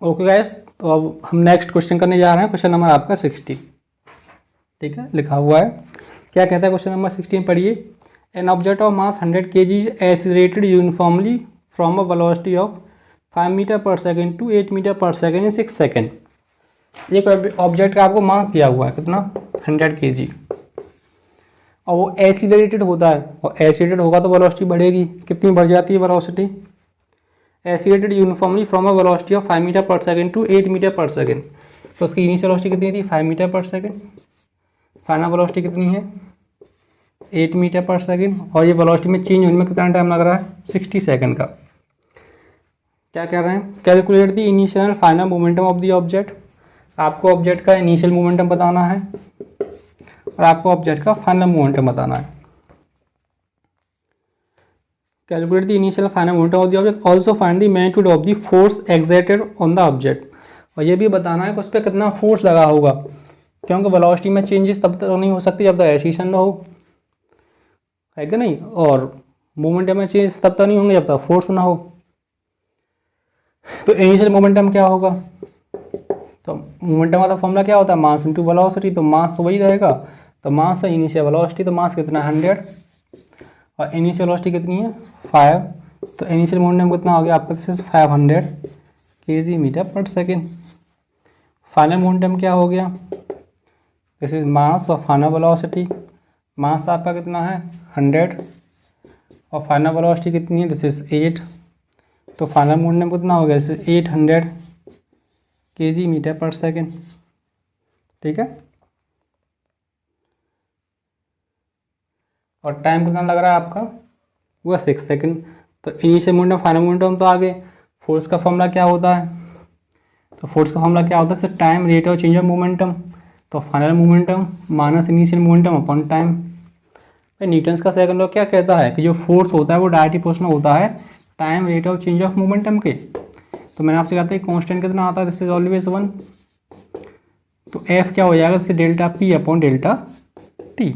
Okay guys, तो अब हम नेक्स्ट क्वेश्चन करने जा रहे हैं। क्वेश्चन नंबर आपका 60, ठीक है, लिखा हुआ है। क्या कहता है क्वेश्चन नंबर 16, पढ़िए। An object of mass 100 kg is accelerated uniformly from a velocity of 5 meter per second to 8 meter per second in 6 second. एक ऑब्जेक्ट का आपको मास दिया हुआ है, कितना, 100 kg, और वो एक्सीलरेटेड होता है, और एक्सीलरेटेड होगा तो वेलोसिटी बढ़ेगी। कितनी बढ़ जाती है velocity? Accelerated uniformly from a velocity of 5 meter per second to 8 meter per second. तो उसकी इनिशियल वेलोसिटी कितनी थी? 5 meter per second. Final velocity कितनी है? 8 मीटर पर सेकेंड। और ये वेलोसिटी में चेंज होने में कितना टाइम लग रहा है? 60 सेकेंड का। क्या कह रहे हैं? Calculate the initial final momentum of the object. आपको ऑब्जेक्ट का इनिशियल मोमेंटम बताना है और आपको ऑब्जेक्ट का फाइनल मोमेंटम बताना है। Calculate the initial final momentum of the object, also find the magnitude of the force exerted on the object. और ये भी बताना है कि उस पर कितना फोर्स लगा होगा, क्योंकि वेलोसिटी में चेंजेस तब तक नहीं हो सकती जब तक एक्सीलरेशन ना हो, है कि नहीं, और मोमेंटम में चेंज तब तक नहीं होंगे जब तक फोर्स ना हो। तो इनिशियल मोमेंटम क्या होगा? तो मोमेंटम का फॉर्मूला क्या होता है? Mass into velocity. तो मास तो वही रहेगा, तो मास है इनिशियल वेलोसिटी, तो मास कितना है? 100, और इनिशियल वेलोसिटी कितनी है? 5। तो इनिशियल मोमेंटम कितना हो गया आपका? 500 kg metre per second. Final momentum क्या हो गया? दिस इज मास और फाइनल वेलोसिटी। मास आपका कितना है? 100, और फाइनल वेलोसिटी कितनी है? This is 8। तो फाइनल मोमेंटम कितना हो गया? This is 800 kg metre per second, ठीक है। और टाइम कितना लग रहा है आपका? वो 6 सेकेंड। तो इनिशियल मोमेंटम फाइनल मोमेंटम तो आगे। फोर्स का फॉर्मूला क्या होता है? तो फोर्स का फॉर्मूला क्या होता है? Time rate of change of momentum. तो final momentum minus initial momentum upon time. Newton's का सेकंड लॉ क्या कहता है कि जो फोर्स होता है वो डायरेक्टली प्रोपोर्शनल होता है time rate of change of momentum के। तो मैंने आपसे कहा था कांस्टेंट कितना आता है? This is always 1। तो एफ क्या हो जाएगा? This delta P upon delta T.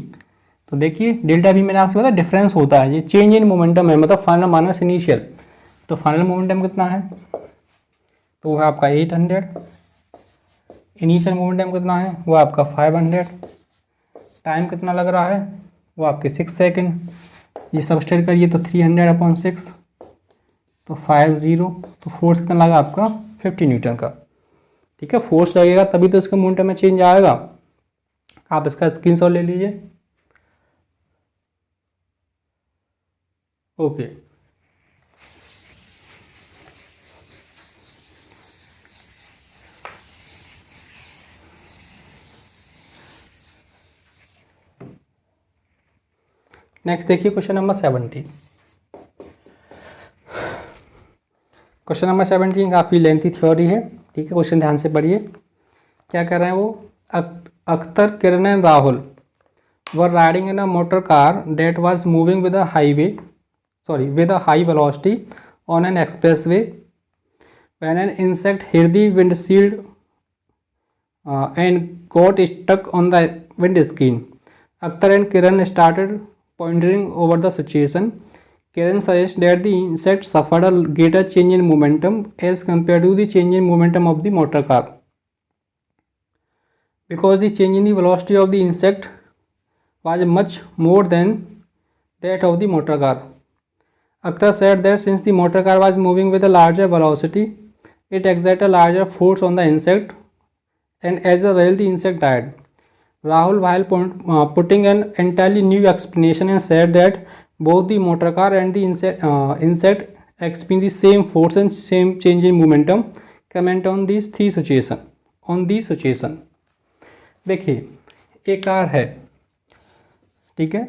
तो देखिए डेल्टा पी मैंने आपसे बताया डिफरेंस होता है, ये चेंज इन मोमेंटम है, मतलब फाइनल माइनस इनिशियल। तो फाइनल मोमेंटम कितना है? तो वो है आपका 800। इनिशियल मोमेंटम कितना है? वो आपका 500। टाइम कितना लग रहा है? वो आपके 6 सेकेंड। ये सब्सट्रैक्ट करिए तो 300 अपॉन 6, तो 50। तो फोर्स कितना लगा आपका? 50 न्यूटन का, ठीक है। फोर्स लगेगा तभी तो इसका मोमेंटम में चेंज आएगा। आप इसका स्क्रीनशॉट ले लीजिए। ओके, नेक्स्ट देखिए क्वेश्चन नंबर 17। क्वेश्चन नंबर 17 काफ़ी लेंथी थ्योरी है, ठीक है। क्वेश्चन ध्यान से पढ़िए। क्या कर रहे हैं वो? Akhtar, Kiran and Rahul were riding in a motor car that was moving with a high velocity on an expressway when an insect hit the windshield and got stuck on the windscreen. Akhtar and Kiran started pondering over the situation. Kiran suggests that the insect suffered a greater change in momentum as compared to the change in momentum of the motor car, because the change in the velocity of the insect was much more than that of the motor car. Akhtar said that since the motor car was moving with a larger velocity, it exerted a larger force on the insect, and as a result, the insect died. Rahul, while putting an entirely new explanation, and said that both the motor car and the insect experience the same force and same change in momentum. Comment on these three situations. On these situation, देखिए एक car है, ठीक है,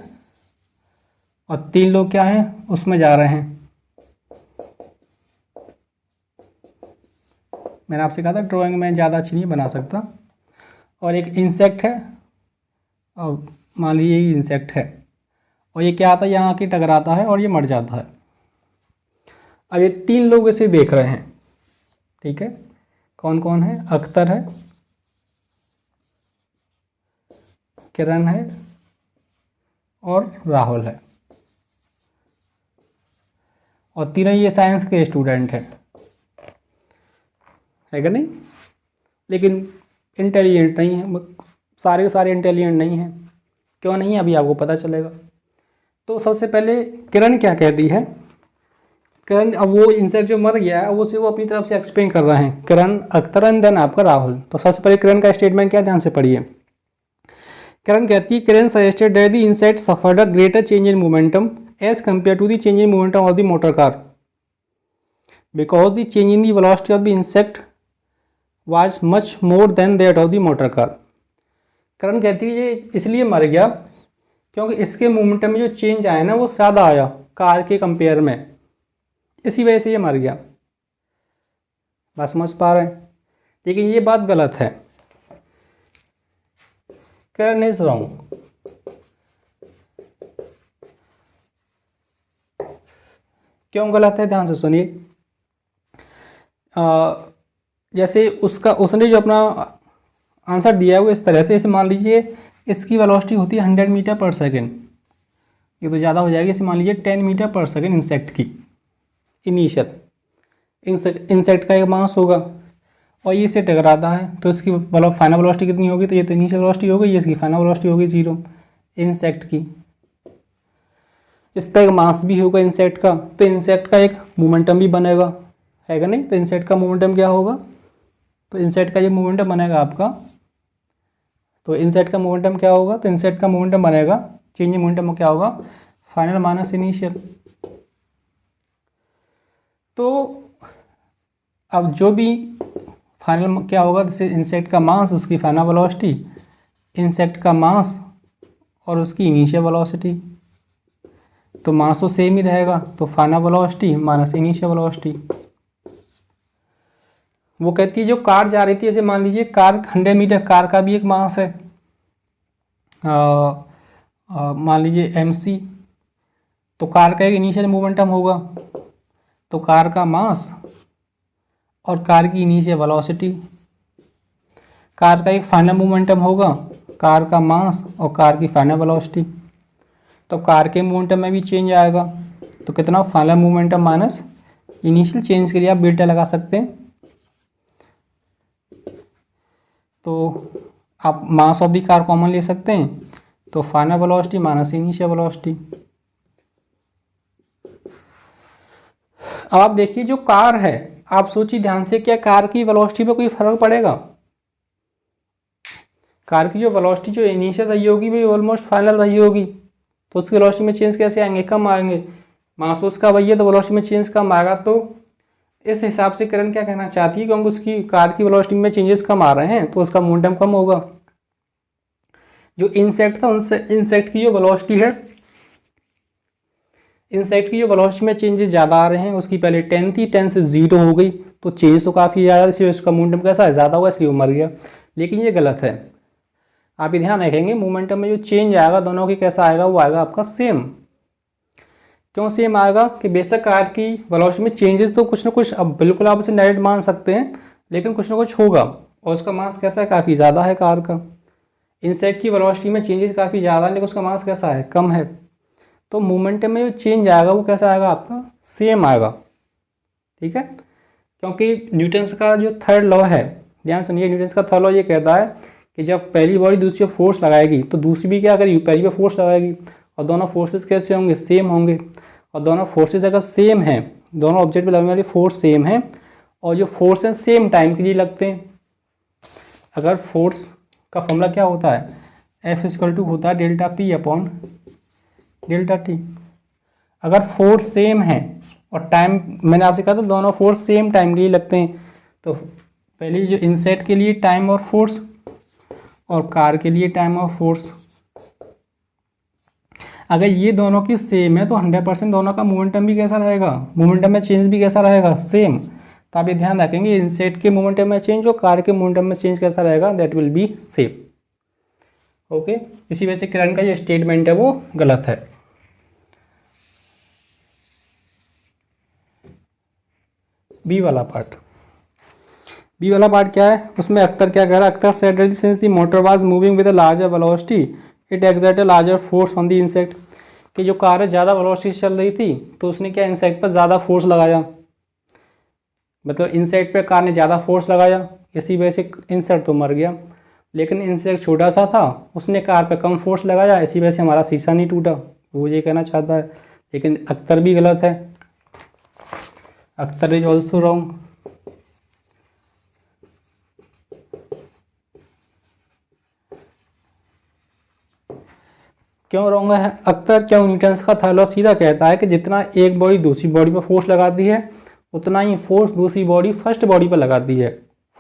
और 3 लोग क्या हैं उसमें जा रहे हैं। मैंने आपसे कहा था ड्राइंग में ज़्यादा अच्छी नहीं बना सकता। और एक इंसेक्ट है, और मान लीजिए ये इंसेक्ट है, और ये क्या आता है यहाँ आके टकराता है और ये मर जाता है। अब ये 3 लोग इसे देख रहे हैं, ठीक है। कौन कौन है? अख्तर है, किरण है और राहुल है, और तीनों ये साइंस के स्टूडेंट हैं। है कि नहीं। लेकिन इंटेलिजेंट नहीं है, सारे के सारे इंटेलिजेंट नहीं हैं। क्यों नहीं है अभी आपको पता चलेगा। तो सबसे पहले किरण क्या कहती है, किरण, अब वो इंसेक्ट जो मर गया है वो सिर्फ वो अपनी तरफ से एक्सप्लेन कर रहे हैं, किरण, अख्तर एंड देन आपका राहुल। तो सबसे पहले किरण का स्टेटमेंट क्या, ध्यान से पढ़िए। किरण कहती है, Kiran suggested that the insect suffered a greater change in momentum as compared to the change in momentum of the motor car because the change in the velocity of the insect was much more than that of the motor car. Kiran कहती है ये इसलिए मर गया क्योंकि इसके momentum में जो चेंज आया ना वो ज़्यादा आया कार के कंपेयर में, इसी वजह से ये मर गया। बस समझ पा रहे हैं। लेकिन ये बात गलत है, किरण इज रॉन्ग। क्यों गलत है, ध्यान से सुनिए। जैसे उसने जो अपना आंसर दिया है वो इस तरह से, जैसे मान लीजिए इसकी वेलोसिटी होती है 100 मीटर पर सेकेंड, ये तो ज़्यादा हो जाएगी। जैसे मान लीजिए 10 मीटर पर सेकेंड इंसेक्ट की इनिशियल, इंसेक्ट का एक मास होगा और ये इसे टकराता है तो इसकी फाइनल वेलोसिटी कितनी होगी, तो ये तो इनिशियल वेलोसिटी होगी, ये इसकी फाइनल वेलोसिटी होगी 0 इंसेक्ट की। इसका एक मास भी होगा इंसेक्ट का, तो इंसेक्ट का एक मोमेंटम भी बनेगा, है कि नहीं। तो इंसेक्ट का मोमेंटम क्या होगा, तो इंसेक्ट का ये मोमेंटम बनेगा आपका, तो इंसेक्ट का मोमेंटम क्या होगा, तो इंसेक्ट का मोमेंटम बनेगा, चेंज इन मोमेंटम क्या होगा, फाइनल माइनस इनिशियल। तो अब जो भी फाइनल क्या होगा, जैसे इंसेक्ट का मास, उसकी फाइनल वेलोसिटी, इंसेक्ट का मास और उसकी इनिशियल वेलोसिटी, तो मास तो सेम ही रहेगा, तो final velocity minus initial velocity. वो कहती है जो कार जा रही थी, जैसे मान लीजिए कार 100 मीटर, कार का भी एक मास है, मान लीजिए mc, तो कार का एक इनिशियल मोमेंटम होगा, तो कार का मास और कार की इनिशियल वेलोसिटी, कार का एक फाइनल मोमेंटम होगा, कार का मास और कार की फाइनल वेलोसिटी। तो कार के मोमेंटम में भी चेंज आएगा, तो कितना, final momentum minus initial. Change के लिए आप बीटा लगा सकते हैं, तो आप mass of the car common ले सकते हैं, तो final velocity minus initial velocity. अब आप देखिए जो कार है, आप सोचिए ध्यान से, क्या कार की वेलोसिटी पे कोई फर्क पड़ेगा। कार की जो वेलोसिटी जो इनिशियल रही होगी वही ऑलमोस्ट फाइनल रही होगी, तो उसकी वेलोसिटी में चेंज कैसे आएंगे, कम आएंगे। मास उसका वही है तो वेलोसिटी में चेंज कम आएगा। तो इस हिसाब से किरण क्या कहना चाहती है, क्योंकि उसकी कार की वेलोसिटी में चेंजेस कम आ रहे हैं तो उसका मोमेंटम कम होगा। जो इंसेक्ट था, उनसे इंसेक्ट की जो वेलोसिटी है, इंसेक्ट की जो वेलोसिटी में चेंजेस ज़्यादा आ रहे हैं, उसकी पहले 10 थी, 10 से 0 हो गई, तो चेंज तो काफ़ी ज़्यादा, इसलिए उसका मोमेंटम कैसा है, ज़्यादा हुआ, इसलिए वो मर गया। लेकिन ये गलत है, आप ये ध्यान रखेंगे, मोमेंटम में जो चेंज आएगा दोनों की कैसा आएगा, वो आएगा आपका सेम। क्यों सेम आएगा, कि बेशक कार की वेलोसिटी में चेंजेस तो कुछ ना कुछ, अब बिल्कुल आप उसे डायरेक्ट मान सकते हैं, लेकिन कुछ ना कुछ होगा, और उसका मास कैसा है, काफ़ी ज़्यादा है कार का। इंसेक्ट की वेलोसिटी में चेंजेस काफ़ी ज़्यादा है, लेकिन उसका मास कैसा है, कम है। तो मोमेंटम में जो चेंज आएगा वो कैसा आएगा, आपका सेम आएगा, ठीक है। क्योंकि न्यूटन्स का जो थर्ड लॉ है, ध्यान सुनिए, न्यूटन्स का थर्ड लॉ ये कहता है कि जब पहली बॉडी दूसरी पर फोर्स लगाएगी तो दूसरी भी क्या करेगी, पहली पर फोर्स लगाएगी, और दोनों फोर्सेस कैसे होंगे, सेम होंगे। और दोनों फोर्सेस अगर सेम हैं, दोनों ऑब्जेक्ट पर लगने वाली फोर्स सेम है, और जो फोर्स हैं सेम टाइम के लिए लगते हैं। अगर फोर्स का फॉर्मूला क्या होता है, F होता है delta P upon delta T। अगर फोर्स सेम है और टाइम, मैंने आपसे कहा था दोनों फोर्स सेम टाइम के लिए लगते हैं, तो पहले जो इंसेक्ट के लिए टाइम और फोर्स, और कार के लिए टाइम और फोर्स, अगर ये दोनों की सेम है तो 100% दोनों का मोमेंटम भी कैसा रहेगा, मोमेंटम में चेंज भी कैसा रहेगा, सेम। तो आप ये ध्यान रखेंगे, इंसेक्ट के मोमेंटम में चेंज और कार के मोमेंटम में चेंज कैसा रहेगा, that will be same. Okay, इसी वजह से किरण का जो स्टेटमेंट है वो गलत है। बी वाला पार्ट क्या है, उसमें अख्तर क्या कह रहा है, Akhtar said that since the motor was moving with a larger velocity it exert a larger force on the insect, कि जो कार है ज़्यादा वेलोसिटी से चल रही थी तो उसने क्या, इंसेक्ट पर ज़्यादा फोर्स लगाया। मतलब इंसेक्ट पे कार ने ज़्यादा फोर्स लगाया, इसी वजह से इंसेक्ट तो मर गया। लेकिन इंसेक्ट छोटा सा था, उसने कार पे कम फोर्स लगाया, इसी वजह से हमारा शीशा नहीं टूटा। वो ये कहना चाहता है, लेकिन अख्तर भी गलत है। Akhtar is also wrong. क्यों रॉन्ग है अख्तर? क्यों? न्यूटन्स का थर्ड लॉ सीधा कहता है कि जितना एक बॉडी दूसरी बॉडी पर फोर्स लगाती है, उतना ही फोर्स दूसरी बॉडी फर्स्ट बॉडी पर लगाती है।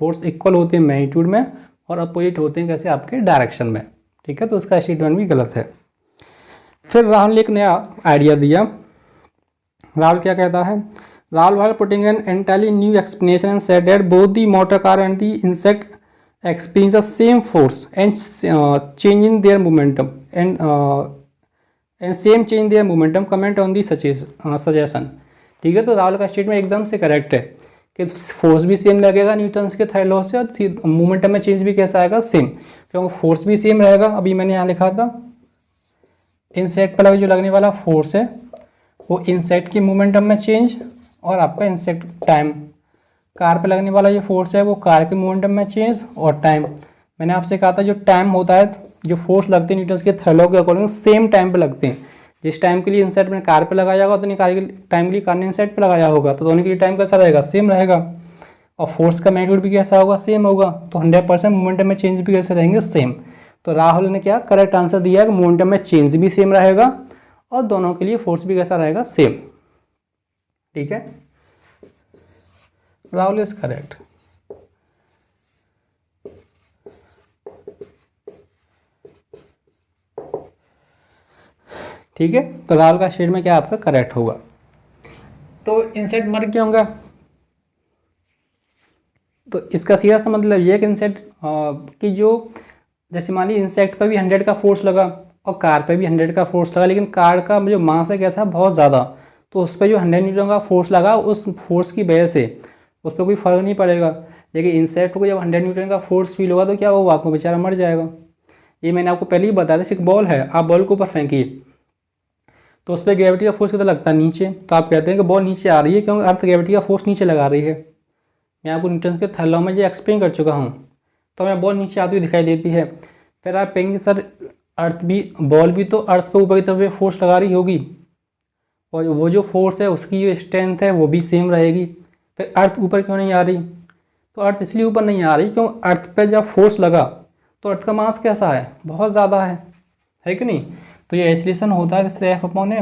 फोर्स इक्वल होते हैं मैग्नीट्यूड में और अपोजिट होते हैं कैसे? आपके डायरेक्शन में। ठीक है, तो उसका स्टेटमेंट भी गलत है। फिर राहुल ने एक नया आइडिया दिया। राहुल क्या कहता है? Rahul while putting an entirely new explanation and said that both the motor car and the insect experience the same force and change in their momentum and same change in their momentum. Comment on the suggestion. ठीक है, तो राहुल का statement एकदम से correct है कि force भी same लगेगा न्यूटन्स के थर्ड लॉ से, और मोमेंटम में चेंज भी कैसा आएगा? सेम, क्योंकि फोर्स भी सेम रहेगा। अभी मैंने यहाँ लिखा था इंसेक्ट पर जो लगने वाला फोर्स है वो इंसेक्ट की मोमेंटम में चेंज, और आपका इंसेक्ट टाइम कार पे लगने वाला जो फोर्स है वो कार के मोमेंटम में चेंज और टाइम। मैंने आपसे कहा था जो टाइम होता है, जो फोर्स लगते हैं न्यूटन्स के थर्ड लॉ के अकॉर्डिंग सेम टाइम पे लगते हैं। जिस टाइम के लिए इंसेक्ट में कार पे लगाया होगा उतनी कार के टाइम के लिए कार ने इंसेक्ट पे लगाया होगा, तो दोनों के लिए टाइम कैसा रहेगा? सेम रहेगा। और फोर्स का मैग्नीट्यूड भी कैसा होगा? सेम होगा। तो 100% मोमेंटम में चेंज भी कैसे रहेंगे? सेम। तो राहुल ने क्या करेक्ट आंसर दिया है कि मोमेंटम में चेंज भी सेम रहेगा और दोनों के लिए फोर्स भी कैसा रहेगा? सेम। ठीक है, राहुल इज करेक्ट। ठीक है, तो राहुल का स्टेटमेंट क्या आपका करेक्ट होगा। तो इंसेक्ट मर क्यों होगा? तो इसका सीधा सा मतलब ये है कि इंसेक्ट की जो, जैसे मान ली इंसेक्ट पर भी 100 का फोर्स लगा और कार पे भी 100 का फोर्स लगा, लेकिन कार का जो मास है कैसा? बहुत ज़्यादा। तो उस पर जो 100 न्यूटन का फोर्स लगा, उस फोर्स की वजह से उस पर कोई फर्क नहीं पड़ेगा। लेकिन इंसेक्ट को जब 100 न्यूटन का फोर्स फील होगा तो क्या होगा? आपको बेचारा मर जाएगा। ये मैंने आपको पहले ही बताया था। एक बॉल है, आप बॉल को ऊपर फेंकिए तो उस पर ग्रेविटी का फोर्स कितना लगता है? नीचे। तो आप कहते हैं कि बॉल नीचे आ रही है क्योंकि अर्थ ग्रेविटी का फोर्स नीचे लगा रही है। मैं आपको न्यूटन के थर्ड लॉ में जो एक्सप्लेन कर चुका हूँ। तो हमें बॉल नीचे आती हुई दिखाई देती है। फिर आप कहेंगे सर अर्थ भी, बॉल भी तो अर्थ पे ऊपर की तरफ फोर्स लगा रही होगी, और वो जो फोर्स है उसकी जो स्ट्रेंथ है वो भी सेम रहेगी। फिर अर्थ ऊपर क्यों नहीं आ रही? तो अर्थ इसलिए ऊपर नहीं आ रही क्योंकि अर्थ पे जब फोर्स लगा तो अर्थ का मास कैसा है? बहुत ज़्यादा है कि नहीं? तो ये एक्सीलरेशन होता है इसलिए F/m,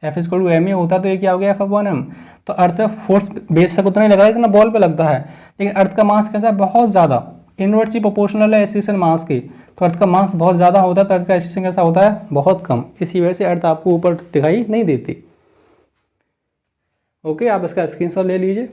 F=ma होता है। तो ये क्या हो गया? F/m। तो अर्थ पे फोर्स बेशक उतना ही लग रहा है जितना बॉल पे लगता है, लेकिन अर्थ का मास कैसा है? बहुत ज़्यादा। इनवर्सली प्रोपोर्शनल है एक्सीलरेशन मास की। तो अर्थ का मास बहुत ज़्यादा होता है तो अर्थ का एक्सीलरेशन कैसा होता है? बहुत कम। इसी वजह से अर्थ आपको ऊपर दिखाई नहीं देती। ओके, आप इसका स्क्रीनशॉट ले लीजिए।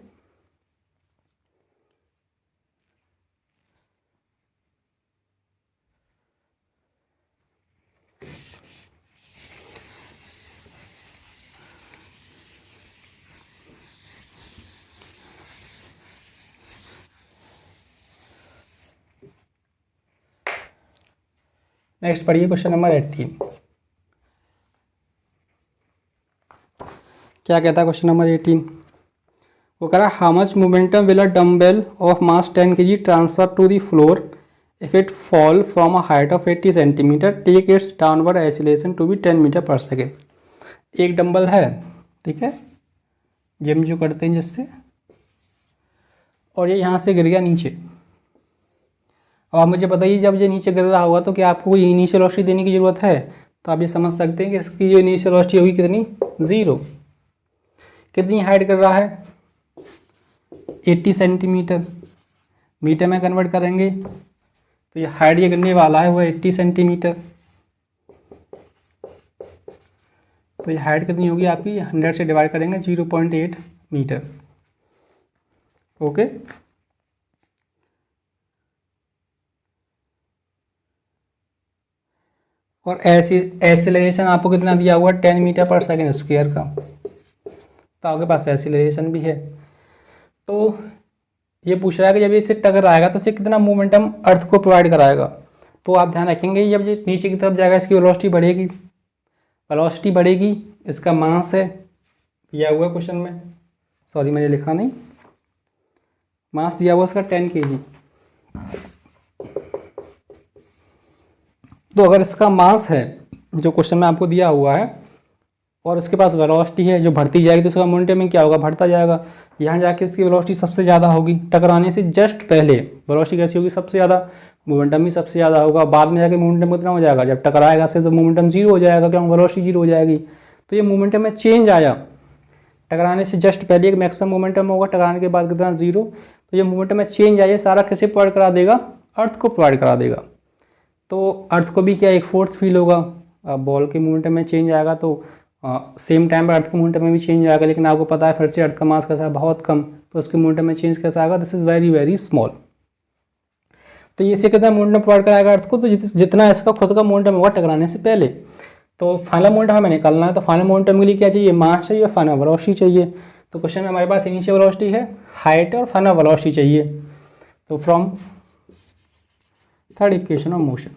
नेक्स्ट पढ़िए क्वेश्चन नंबर 18। क्या कहता है क्वेश्चन नंबर 18? वो कह रहा है how much momentum will a dumbbell of mass 10 kg transfer to the floor if it fall from a height of 80 centimeter, take its downward acceleration to be 10 meter per second. एक dumbbell है, ठीक है, gym जो करते हैं जिससे, और ये यहाँ से गिर गया नीचे। अब आप मुझे बताइए जब ये नीचे गिर रहा होगा तो क्या आपको कोई इनिशियल वेलोसिटी देने की ज़रूरत है? तो आप ये समझ सकते हैं कि इसकी जो इनिशियल वेलोसिटी होगी कितनी? 0। कितनी हाइट कर रहा है? 80 सेंटीमीटर। मीटर में कन्वर्ट करेंगे तो ये हाइट ये करने वाला है वो 80 सेंटीमीटर। तो ये हाइट कितनी होगी आपकी? 100 से डिवाइड करेंगे 0.8 मीटर। ओके, और एक्सीलरेशन आपको कितना दिया हुआ है? 10 मीटर पर सेकेंड स्क्वायर का। तो आपके पास एक्सीलरेशन भी है। तो ये पूछ रहा है कि जब ये इससे टकराएगा तो इसे कितना मोमेंटम अर्थ को प्रोवाइड कराएगा। तो आप ध्यान रखेंगे जब ये नीचे की तरफ जाएगा इसकी वेलोसिटी बढ़ेगी, वेलोसिटी बढ़ेगी, इसका मास है दिया हुआ क्वेश्चन में, सॉरी मैंने लिखा नहीं, मास दिया हुआ उसका 10 kg। तो अगर इसका मास है जो क्वेश्चन में आपको दिया हुआ है और उसके पास वेलोसिटी है जो बढ़ती जाएगी, तो उसका मोमेंटम में क्या होगा, बढ़ता जाएगा। यहाँ जाके इसकी वेलोसिटी सबसे ज़्यादा होगी, टकराने से जस्ट पहले वेलोसिटी कैसी होगी, सबसे ज़्यादा, मोमेंटम भी सबसे ज़्यादा होगा। बाद में जाके मोमेंटम कितना हो जाएगा, जब टकराएगा से तो मोमेंटम जीरो हो जाएगा, क्यों, वेलोसिटी जीरो हो जाएगी। तो ये मोमेंटम में चेंज आया, टकराने से जस्ट पहले एक मैक्सिमम मोमेंटम होगा, टकराने के बाद कितना, जीरो। तो ये मोमेंटम में चेंज आया, सारा किसे प्रोवाइड करा देगा, अर्थ को प्रोवाइड करा देगा। तो अर्थ को भी क्या एक फोर्स फील होगा। अब बॉल के मोमेंटम में चेंज आएगा तो सेम टाइम पर अर्थ के मोमेंटम में भी चेंज आएगा, लेकिन आपको पता है फिर से अर्थ का मास कैसा है, बहुत कम, तो उसके मोमेंटम में चेंज कैसा आएगा, this is very very small. तो ये से कितना मोमेंटम प्रोवाइड कराएगा अर्थ को, तो जितना इसका खुद का मोमेंटम होगा टकराने से पहले। तो फाइनल मोमेंटम हमें निकालना है, तो फाइनल मोमेंटम के लिए क्या चाहिए, मास चाहिए, फाइनल वेलोसिटी चाहिए। तो क्वेश्चन में हमारे पास इनिशियल वेलोसिटी है, हाइट और फाइनल वेलोसिटी चाहिए। तो from third equation of motion,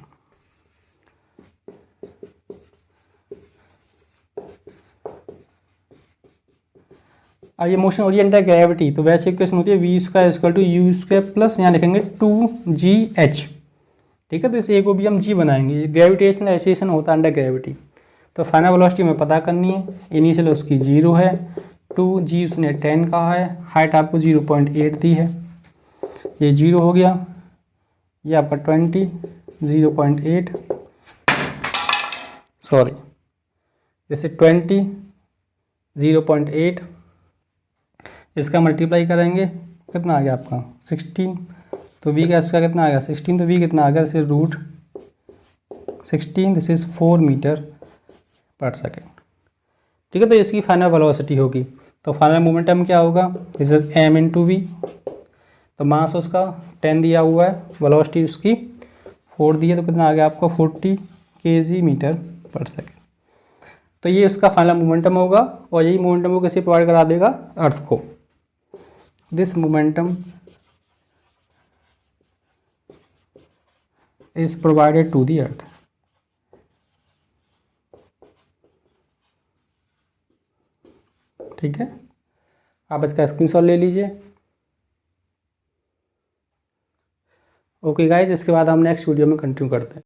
ये मोशन ओरिएंटेड है ग्रेविटी, तो वैसे इक्वेशन होती है v square equal to u square plus यहाँ लिखेंगे 2gh। ठीक है, तो इस ए को भी हम जी बनाएंगे, ग्रेविटेशनल एक्सेलरेशन होता है अंडर ग्रेविटी। तो फाइनल वेलोसिटी हमें पता करनी है, इनिशियल उसकी 0 है, 2g उसने 10 कहा है, हाइट आपको 0.8 दी है, ये 0 हो गया, ये आपका 20, 0.8 सॉरी जैसे 20, 0.8 इसका मल्टीप्लाई करेंगे, कितना आ गया आपका 16। तो v का इसका कितना आ गया 16, तो v कितना आ गया, this is root 16, this is 4 meter per second. ठीक है, तो इसकी फाइनल वेलोसिटी होगी। तो फाइनल मोमेंटम क्या होगा, this is m into v. तो मास उसका 10 दिया हुआ है, वेलोसिटी उसकी 4 दी है, तो कितना आ गया आपको 40 kg मीटर पर सेकेंड। तो ये उसका फाइनल मोमेंटम होगा, और यही मोमेंटम को किसे प्रोवाइड करा देगा, अर्थ को। This momentum is provided to the earth। ठीक है, आप इसका स्क्रीनशॉट ले लीजिए। ओके गाइज, इसके बाद हम नेक्स्ट वीडियो में कंटिन्यू करते हैं।